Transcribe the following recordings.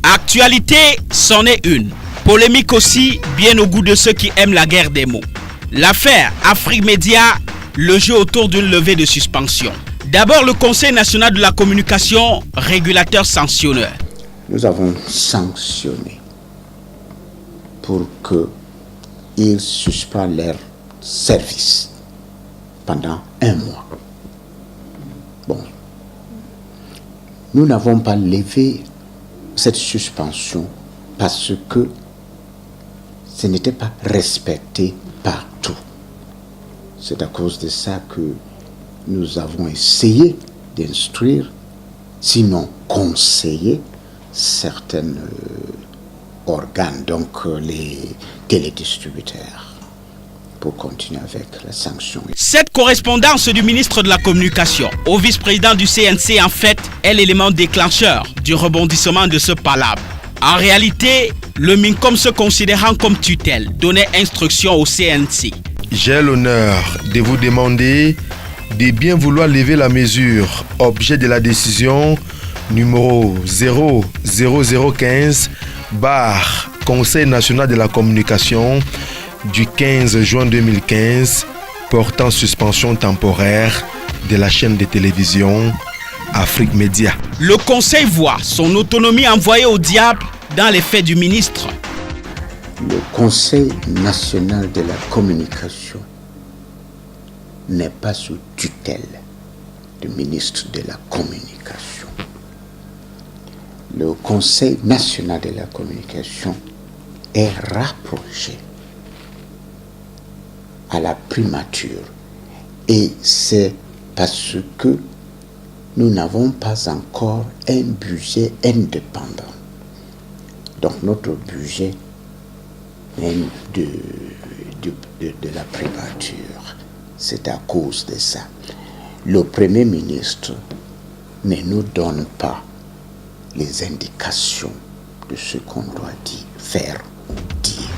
Actualité, c'en est une. Polémique aussi, bien au goût de ceux qui aiment la guerre des mots. L'affaire Afrique Média, le jeu autour d'une levée de suspension. D'abord, le Conseil national de la communication, régulateur sanctionneur. Nous avons sanctionné pour qu'ils suspendent leur service pendant 1 mois. Bon, nous n'avons pas levé cette suspension parce que ce n'était pas respecté partout. C'est à cause de ça que nous avons essayé d'instruire, sinon conseiller, certains organes, donc les télédistributeurs, pour continuer avec la sanction. Cette correspondance du ministre de la Communication au vice-président du CNC, en fait, est l'élément déclencheur du rebondissement de ce palabre. En réalité, le MINCOM, se considérant comme tutelle, donnait instruction au CNC. J'ai l'honneur de vous demander de bien vouloir lever la mesure, objet de la décision numéro 00015 Conseil national de la communication du 15 juin 2015 portant suspension temporaire de la chaîne de télévision Afrique Média. Le Conseil voit son autonomie envoyée au diable dans les faits du ministre. Le Conseil national de la communication n'est pas sous tutelle du ministre de la communication. Le Conseil national de la communication est rapproché à la primature, et c'est parce que nous n'avons pas encore un budget indépendant. Donc notre budget est de la primature. C'est à cause de ça. Le Premier ministre ne nous donne pas les indications de ce qu'on doit faire ou dire.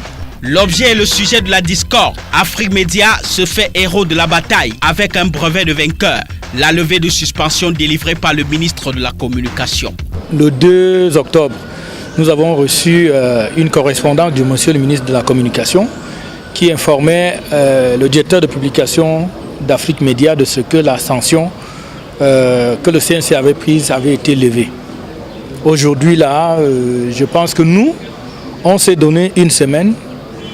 L'objet et le sujet de la discorde. Afrique Média se fait héros de la bataille avec un brevet de vainqueur. La levée de suspension délivrée par le ministre de la Communication. Le 2 octobre, nous avons reçu une correspondance du monsieur le ministre de la Communication qui informait le directeur de publication d'Afrique Média de ce que la sanction que le CNC avait prise avait été levée. Aujourd'hui, là, je pense que nous, on s'est donné 1 semaine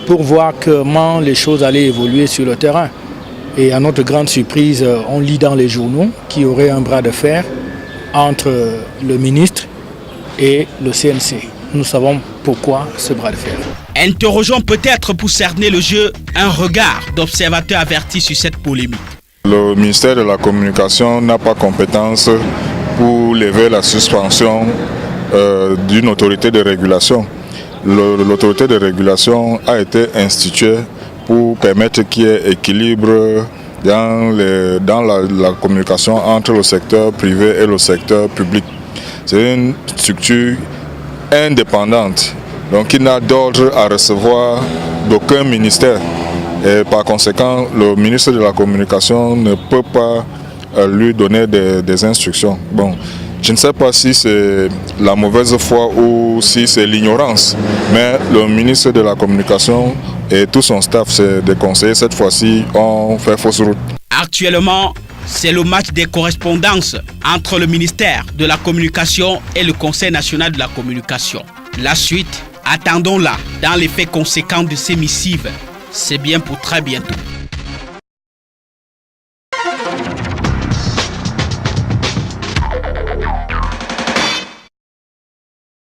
pour voir comment les choses allaient évoluer sur le terrain. Et à notre grande surprise, on lit dans les journaux qu'il y aurait un bras de fer entre le ministre et le CNC. Nous savons pourquoi ce bras de fer. Interrogeons peut-être pour cerner le jeu un regard d'observateur averti sur cette polémique. Le ministère de la Communication n'a pas compétence pour lever la suspension d'une autorité de régulation. L'autorité de régulation a été instituée pour permettre qu'il y ait équilibre dans la communication entre le secteur privé et le secteur public. C'est une structure indépendante, donc il n'a d'ordre à recevoir d'aucun ministère. Et par conséquent, le ministre de la Communication ne peut pas lui donner des instructions. Bon, je ne sais pas si c'est la mauvaise foi ou si c'est l'ignorance, mais le ministre de la Communication et tout son staff, c'est des conseillers, cette fois-ci, ont fait fausse route. Actuellement, c'est le match des correspondances entre le ministère de la Communication et le Conseil national de la communication. La suite, attendons-la dans les faits conséquents de ces missives. C'est bien pour très bientôt.